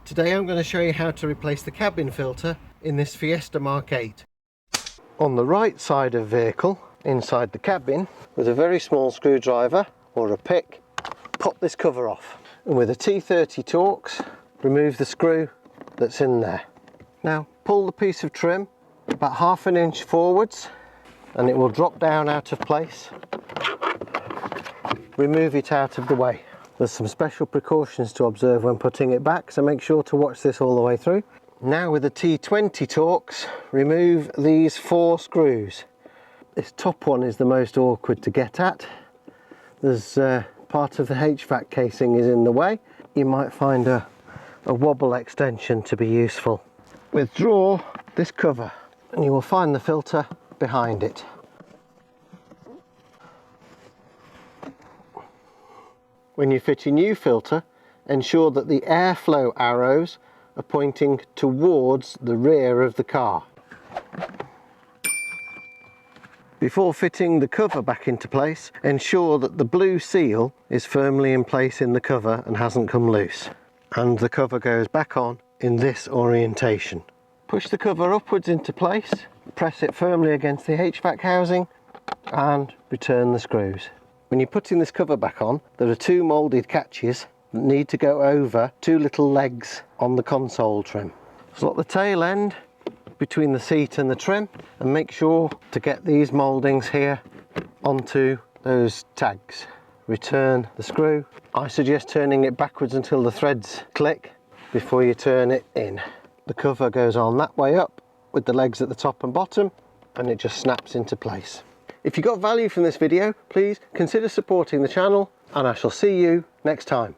Today I'm going to show you how to replace the cabin filter in this Fiesta mk8. On the right side of vehicle, inside the cabin, with a very small screwdriver or a pick, pop this cover off. And with a T30 Torx, remove the screw that's in there. Now pull the piece of trim about ½ an inch forwards and it will drop down out of place. Remove it out of the way. There's some special precautions to observe when putting it back, so make sure to watch this all the way through. Now with the T20 Torx, remove these 4 screws. This top one is the most awkward to get at. There's part of the HVAC casing is in the way. You might find a wobble extension to be useful. Withdraw this cover and you will find the filter behind it. When you fit a new filter, ensure that the airflow arrows are pointing towards the rear of the car. Before fitting the cover back into place, ensure that the blue seal is firmly in place in the cover and hasn't come loose. And the cover goes back on in this orientation. Push the cover upwards into place, press it firmly against the HVAC housing and return the screws. When you're putting this cover back on, there are 2 moulded catches that need to go over 2 little legs on the console trim. Slot the tail end between the seat and the trim and make sure to get these mouldings here onto those tags. Return the screw. I suggest turning it backwards until the threads click before you turn it in. The cover goes on that way up with the legs at the top and bottom and it just snaps into place. If you got value from this video, please consider supporting the channel and I shall see you next time.